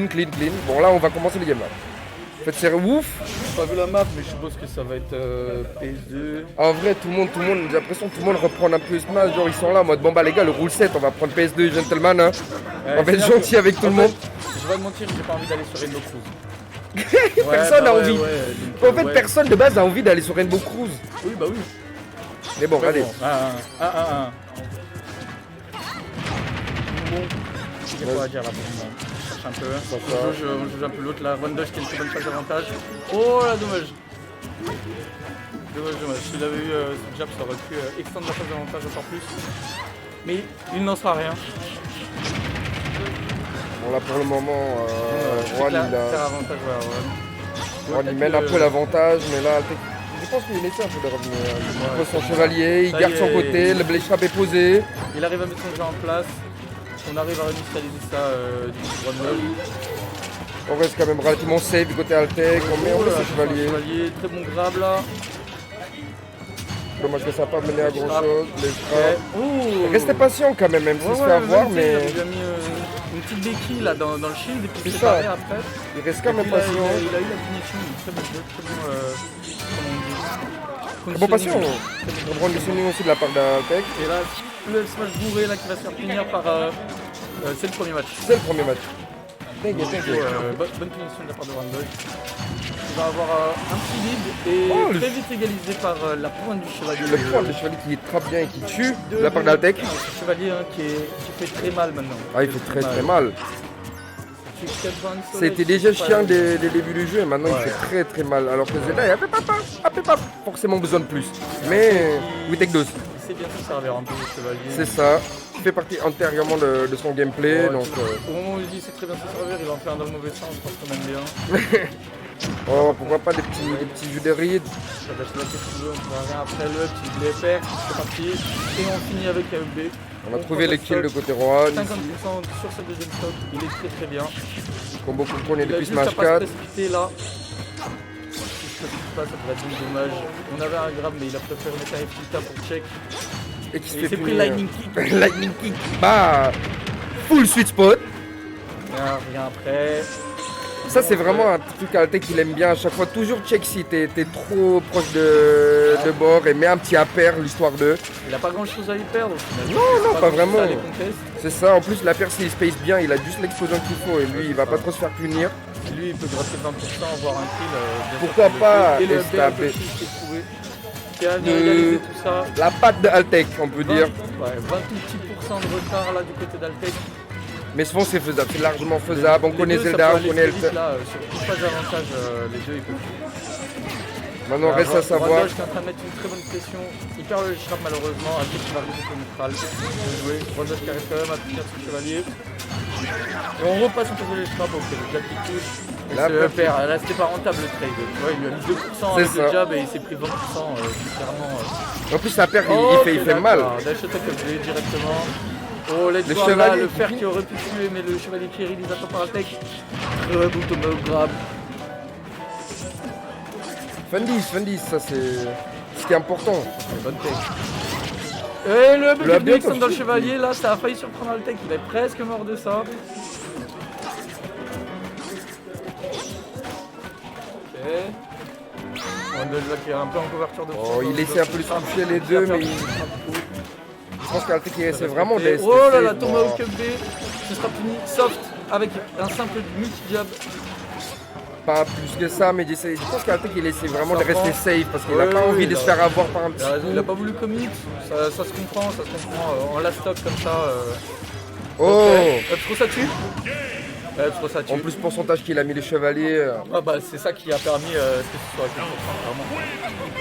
clean. Bon, là, on va commencer les games là. En fait, c'est ouf. J'ai pas vu la map, mais je suppose que ça va être PS2. En vrai, tout le monde, j'ai l'impression que tout le monde reprend un peu Smash. Genre, ils sont là en mode bon, bah les gars, le rule 7, on va prendre PS2 Gentleman. Hein. On va être gentil avec tout le monde. Je vais te mentir, j'ai pas envie d'aller sur Rainbow Cruise. Personne n'a envie. En fait, personne de base a envie d'aller sur Rainbow Cruise. Oui, bah oui. Mais bon, allez. Bon, il y a quoi à dire là pour le moment. Je cherche un peu. On juge un peu l'autre là. Rondosh qui a une très bonne phase d'avantage. Oh là, dommage. Dommage. S'il avait eu ce jab, ça aurait pu extendre la phase d'avantage encore plus. Mais il n'en sera rien. Bon, là pour le moment, Juan il mène un peu l'avantage, mais là, je pense qu'il essaie un peu de revenir. Il pose son chevalier, il garde son côté, le blade trap est posé. Il arrive à mettre son jeu en place. On arrive à réinitialiser ça du Rondosh. On reste quand même relativement safe du côté Altec, on met en place son chevalier. Très bon grab là. Dommage que ça n'a pas mené à grand chose. Restez patient quand même si se fait avoir, mais. Il a mis une petite béquille là dans le shield et puis il s'est barré après. Il reste quand même patient. Il a eu la punition, très bon jeu, très bon. Bon patient. On prend le conditioning aussi de la part d'Altec. Et là, le smash bourré là qui va se faire punir par. C'est le premier match. C'est le premier match. Bonne punition de la part de Rondosh. Il va avoir un petit lead et très vite égalisé par la pointe du chevalier. Le point du chevalier qui trappe bien et qui tue de la part d'Altec. Le chevalier qui fait très mal maintenant. Ah, il fait très mal. C'était déjà chiant dès le début du jeu et maintenant il fait très mal. Alors que Zelda, il avait pas forcément besoin de plus. Mais we take those. Il sait bien se servir un peu le chevalier. C'est ça. Il fait partie antérieurement de son gameplay. Donc, au moment où il dit c'est très bien se servir, il va en faire dans le mauvais sens, je pense qu'on aime bien. Oh, pourquoi pas des petits jeux de ride. Ça va la question, on fera rien après le petit blépper, c'est parti. Et on finit avec AFB. On a trouvé les kills de côté roi. 50% sur cette deuxième stock, il est très bien. Combo qu'on est depuis Smash 4. Smash 4. Là. Ça devrait être dommage. On avait un grab mais il a préféré mettre un FTK pour check. Et qui se fait pris Lightning Kick. Lightning Kick. Bah, full sweet spot. Rien après. Ça c'est vraiment un truc Altec qu'il aime bien à chaque fois. Toujours check si t'es trop proche de bord et mets un petit impair l'histoire de. Il a pas grand chose à y perdre. Non, pas vraiment. C'est ça, en plus la paire s'il space bien, il a juste l'explosion qu'il faut et lui il va pas trop se faire punir. Lui il peut gratter 20%, avoir un kill. Pourquoi pas et le taper qui a réalisé tout ça. La patte de Altec on peut dire. Ouais, 20 petits % de retard là du côté d'Altec. Mais souvent c'est faisable, c'est largement faisable. On connaît Zelda, on connaît Elton. Sur une phase d'avantage, les deux ils peuvent. Maintenant reste à savoir. Rondosh qui est en train de mettre une très bonne pression. Il perd le sharp malheureusement. Altec qui va arriver au neutral. Bien joué. Rondosh qui arrive quand même à punir son chevalier. Et on repasse en face de l'estrap, ok, le jab qui touche. Là c'était pas rentable le trade. Ouais, il lui a mis 2% avec le jab et il s'est pris 20% clairement. En plus la paire il fait mal. Dash attack directement. Oh, let's go là, le fer qui aurait pu tuer, mais le chevalier qui réalise attend par Altec. Bouton de grab. Fundis, ça c'est ce qui est important. Bonne tech. Et le Blixon dans le chevalier, là, ça a failli surprendre Altec, il est presque mort de ça. Ok. Rondosh qui est un peu en couverture de il essaie un peu de toucher les deux, mais je pense qu'Altec il essaie vraiment de laisser. Oh là là, Tomahawk B, ce sera puni soft avec un simple multi-jab. Pas plus que ça, mais je pense qu'Altec il essaie vraiment de rester safe parce qu'il n'a pas envie de se faire avoir par un petit coup. Il n'a pas voulu commit, ça se comprend, en last stock comme ça. Oh trop ça tue. En plus pourcentage qu'il a mis les chevaliers. C'est ça qui a permis que ce soit vraiment.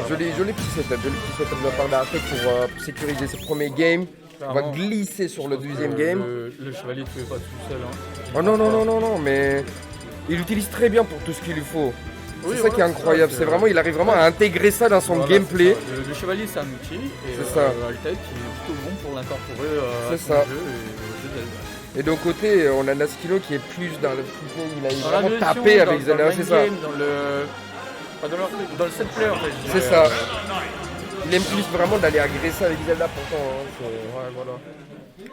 Joli petit setup de la part d'Altec pour sécuriser ses premiers games. On va glisser sur le deuxième game. Le chevalier ne pouvait pas tout seul. Hein. Oh non, mais il l'utilise très bien pour tout ce qu'il lui faut. C'est ça qui est incroyable, c'est vraiment, il arrive vraiment à intégrer ça dans son gameplay. Le chevalier c'est un outil et Altec est plutôt bon pour l'incorporer à son jeu et Zelda. Et d'un côté, on a Naskilo qui est plus dans le free il a vraiment tapé avec Zelda, c'est ça. Dans le set player en fait. C'est ça. Il aime plus vraiment d'aller agresser avec Zelda pourtant. Hein, Ouais, voilà.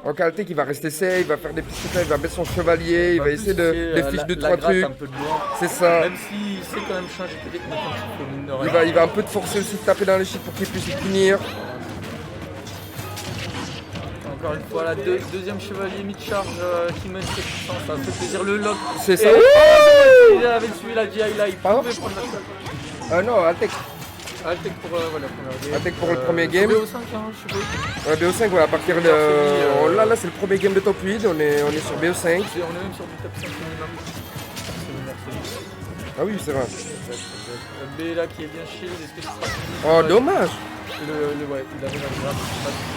en qualité, il va rester safe, il va faire des petits trucs, il va mettre son chevalier, il va essayer de fiche de la 3 gratte trucs. un peu de loin. C'est ça. Même s'il sait quand même changer de technique un petit peu, mine de rien. Il va un peu te forcer aussi de taper dans les chiffres pour qu'il puisse y punir. Encore une fois, la deuxième chevalier mid-charge qui mène ses puissances, ça fait plaisir. Le lock. C'est ça. Il avait suivi la GI là, il Pardon pouvait prendre la Non, Altec. Altec pour voilà, première game. Altec pour le premier game. BO5, hein, je sais pas. Ouais, BO5, ouais, à partir de. Là, c'est le premier game de top 8, on est sur BO5. On est même sur du top 5 minimum. Ah oui, c'est vrai. B là qui est bien shield, est-ce que c'est Oh, dommage. Ouais, il avait la grave,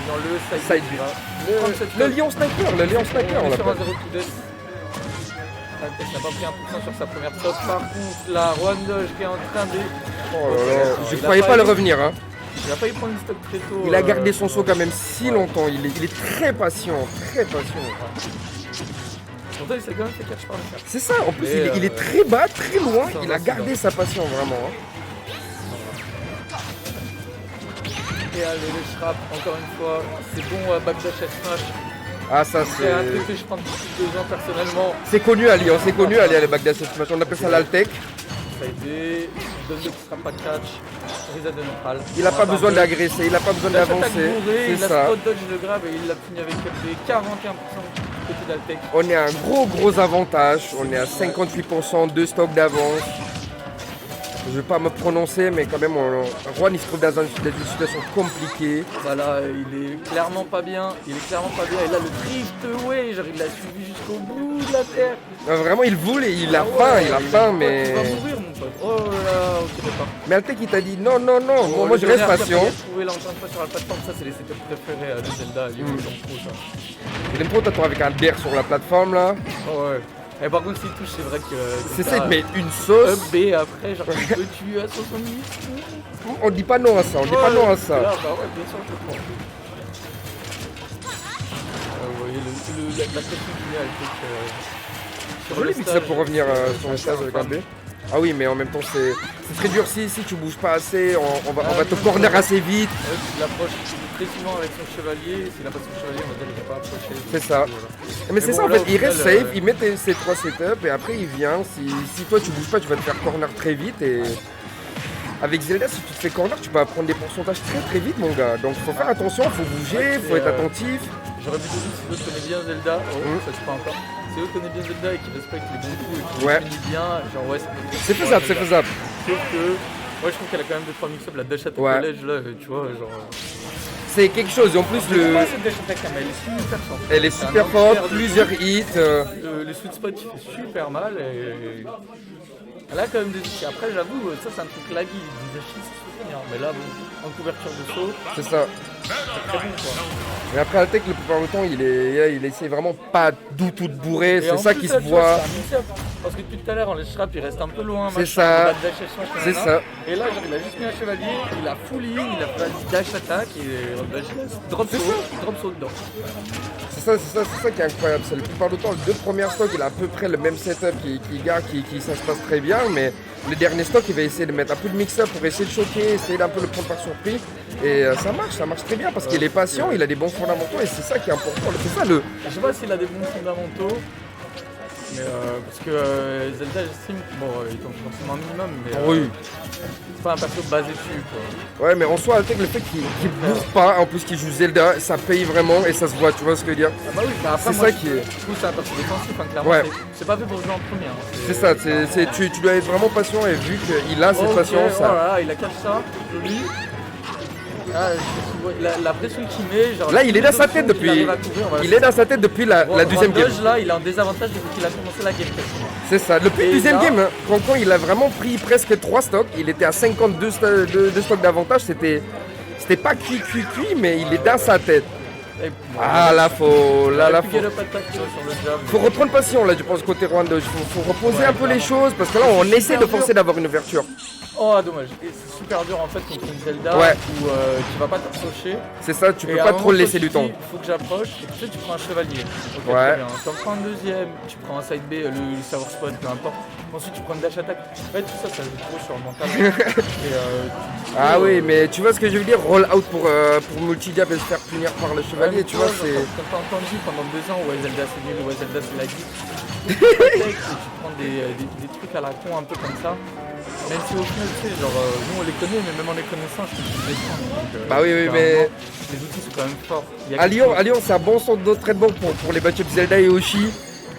dans le Side B. Le lion sniper, le lion sniper, on On est sur un l'appelle. 0 to death. Altec n'a pas pris 1% sur sa première top. Par contre, la Rwandoge qui est en train de. Oh là là, je croyais pas le revenir. Hein. Il a failli prendre une stock très tôt. Il a gardé son saut quand même si longtemps. Il est très patient, très patient. Pourtant, il s'est quand même fait catch par le fer. C'est ça, en plus Et il est très bas, très loin. ça Il va, a c'est gardé bien. sa patience vraiment. Hein. Et allez, les Shrap, encore une fois, c'est bon, backdash et smash. Ah ça C'est un truc que je prends depuis 2 ans personnellement. C'est connu à Lyon, c'est connu à Lyon les backdash smash. On appelle ça l'Altec. Ça a aidé, donne qui sera pas catch, reset de neutral. Il a pas besoin d'agresser, il a pas besoin d'avancer. Il C'est a ça. spot dodge le grab et il l'a fini avec des 41% côté d'Altec. On est à un gros avantage. On est à 58% de stock d'avance. Je vais pas me prononcer, mais quand même, Juan il se trouve dans une situation compliquée. Voilà, il est clairement pas bien. Il est clairement pas bien. Et là, le drift away, genre il l'a suivi jusqu'au bout de la terre. Vraiment, il voulait, il a faim, mais. Tu vas mourir, mon pote. Oh là, ok, d'accord. Mais Altec il t'a dit non, moi Le je reste dernier patient. qu'il a trouvé là encore une fois sur la plateforme, ça c'est les setups préférés de Zelda, il est trop ça. Il aime trop t'attends avec un DER sur la plateforme là. Oh ouais. Et par contre s'il touche c'est vrai que. C'est ça, il te met une sauce. Up B après, genre il peut tuer à 70. On dit pas non à ça, on dit pas non à ça. Là, bah ouais, bien sûr je le prends. Vous voyez la pression qu'il y a avec Joli vite ça pour revenir sur le stage avec un B. Ah oui, mais en même temps c'est très dur si tu bouges pas assez, on va te corner assez vite. Il approche très souvent avec son chevalier, s'il n'a pas son chevalier on va dire qu'il ne va pas approcher. C'est ça. Mais c'est ça en là, fait, au il final, reste safe, il met ses 3 setups et après il vient. Si toi tu bouges pas, tu vas te faire corner très vite et avec Zelda, si tu te fais corner, tu vas prendre des pourcentages très vite mon gars. Donc faut faire attention, faut bouger, faut être attentif. J'aurais pu te dire si l'autre connaît bien Zelda, ça se fait encore. Si l'autre connaît bien Zelda et qu'il respecte les bons coups et qu'il finit bien, genre ouais c'est faisable, c'est faisable. Sauf que, moi je trouve qu'elle a quand même 2-3 mix-up, la dash attack collège là, tu vois, genre... C'est quelque chose et en plus cette dash attack, mais elle est super forte. elle est super forte, plusieurs hits. Le sweet spot il fait super mal et... Elle a quand même des outils. Après j'avoue, ça c'est un truc laggy, des dash c'est soutenir. Mais là bon, en couverture de saut, c'est ça. c'est très bon quoi. Mais après Altec, la plupart du temps, il essaie vraiment pas du tout de bourrer, Et c'est en ça plus, qui là, se tu vois, voit. c'est un mix-up. Parce que depuis tout à l'heure, les Shrap il reste un peu loin. C'est machin, ça. on va dash et machin, C'est ça. Et là, genre, il a juste mis un chevalier, il a full in, il a fait un dash attack et drop saut dedans. C'est ça qui est incroyable. C'est la plupart du temps, les 2 premières stocks, il a à peu près le même setup qui garde, ça se passe très bien, mais les derniers stocks, il va essayer de mettre un peu de mix-up pour essayer de choquer, essayer d'un peu le prendre par surprise. Et ça marche très bien parce qu'il est patient, il a des bons fondamentaux et c'est ça qui est important. C'est ça le. Je sais pas s'il a des bons fondamentaux, mais parce que Zelda, j'estime, bon, il tombe forcément un minimum, mais Oui. c'est pas un perso basé dessus quoi. Ouais, mais en soi, Altec, le fait qu'il bourre pas, en plus qu'il joue Zelda, ça paye vraiment et ça se voit, tu vois ce que je veux dire. Ah bah oui, bah après, C'est moi, ça qui est. je trouve que c'est un perso défensif, hein, clairement. Ouais. C'est pas fait pour jouer en premier. Hein. C'est ça, tu dois être vraiment patient et vu qu'il a cette patience, ça. Voilà, il a catch ça, joli. Ah, la pression qu'il met, genre. Là, il est dans sa tête depuis. Il est dans sa tête depuis la deuxième game. Là, il est en désavantage depuis qu'il a commencé la game. C'est ça. Depuis le deuxième là, game, hein, quand il a vraiment pris presque 3 stocks, il était à 52 stocks d'avantage. C'était pas cuit, mais il est dans sa tête. Ah là, faut reprendre passion là, je pense côté Rwanda. Faut reposer un peu les choses parce que là, on essaie de forcer d'avoir une ouverture. Oh dommage, et c'est super dur en fait contre une Zelda Ouais. où tu vas pas t'approcher. C'est ça, tu peux Et à pas un trop moment, le laisser toi, du tu temps. dis, faut que j'approche, et tu sais, tu prends un chevalier. Ok, Ouais. très bien. Tu en prends un deuxième, tu prends un side B, le Sour Spot, peu importe. Ensuite, tu prends une dash attack. En fait, tout ça, ça joue trop sur le mental. Ah oui, mais tu vois ce que je veux dire, roll out pour multi-jab et se faire punir par le chevalier, tu vois, c'est... Quand t'as entendu pendant 2 ans, ouais, Zelda c'est nul, ouais, Zelda c'est la geek. Tu prends des trucs à la con un peu comme ça. Même si au final, tu sais, genre, nous on les connaît, mais même en les connaissant, je trouve qu'ils les prennent. Bah oui, mais... Les outils sont quand même forts. À Lyon, c'est un bon centre d'entraînement pour les match-ups Zelda et Yoshi.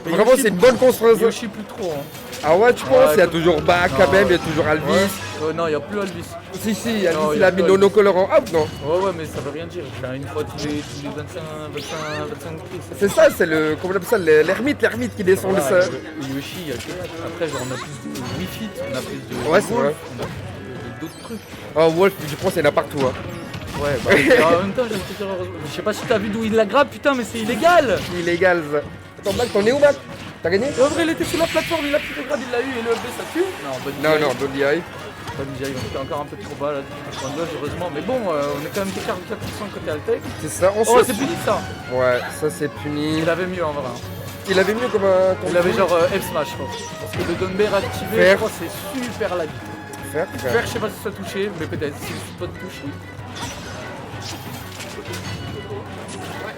Mais Vraiment, Yoshi, c'est une bonne construction. Yoshi plus trop. Hein. Ah ouais, tu penses? Ouais, Il y a toujours Ba quand non, même, il y a toujours Alvis. Ouais. Non, il n'y a plus Alvis. Si, Non, Alvis, y il a a plus mis Alvis. Nono colorant out, non? Ouais, mais ça veut rien dire. Enfin, une fois tous les 25 prix. C'est ça, c'est le... Comment on appelle ça? L'ermite qui descend de ça. Yoshi, il y a que ça. Après, genre, on a plus de Wii Fit, on a plus de. Ouais, c'est Wolf, vrai. on a plus d'autres trucs. Oh, Wolf, je pense qu'il y en a partout. Hein. Ouais, bah, en même temps, j'ai te dire, heureusement. Je sais pas si t'as vu d'où il la grappe, putain, mais c'est illégal! Illégal, ça. Attends, Mac, t'en es où, Mac? T'as gagné? En vrai, il était sur la plateforme, il a pris le grade, il l'a eu et le FB ça tue? Non, Non, Body Eye. Body Eye, on était encore un peu trop bas là, du point de gauche, heureusement. Mais bon, on est quand même que 44% côté Altec. C'est ça, Oh, c'est puni ça! Ouais, ça c'est puni. Il avait mieux en vrai. Hein. Il avait mieux comme un... Il avait genre F smash, je crois. Parce que le down bear activé, Faire. je crois, c'est super lag. Faire. Faire, je sais pas si ça touché, mais peut-être si le spot touche, oui.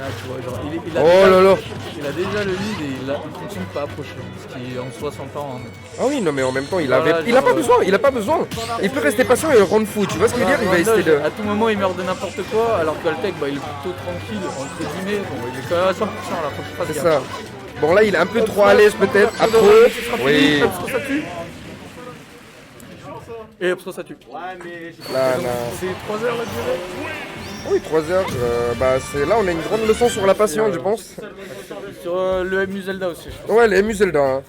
Ah, tu vois, genre, il a Oh déjà, là là. il a déjà le lead et il continue pas à approcher. Ce qui en soi s'entend. Hein. Ah oui, non mais en même temps, il Voilà, a genre, pas besoin, il a pas besoin. Il peut rester patient et le rendre fou, tu vois ce que je veux dire? Il va essayer de... À tout moment, il meurt de n'importe quoi, alors que Altec, bah, il est plutôt tranquille, entre guillemets. Bon, il est quand même à 100% là, faut que je fasse C'est gaffe. ça. Bon là, il est un peu trop à l'aise peut-être. Après, Après, oui. Parce que ça tue. Et parce que ça tue. Là, Donc, là. c'est 3 heures la durée. Oui, 3 heures. Bah c'est là, on a une grande leçon sur la patience, je pense. Sur le MU Zelda aussi, je pense. Ouais, les MU Zelda. Hein.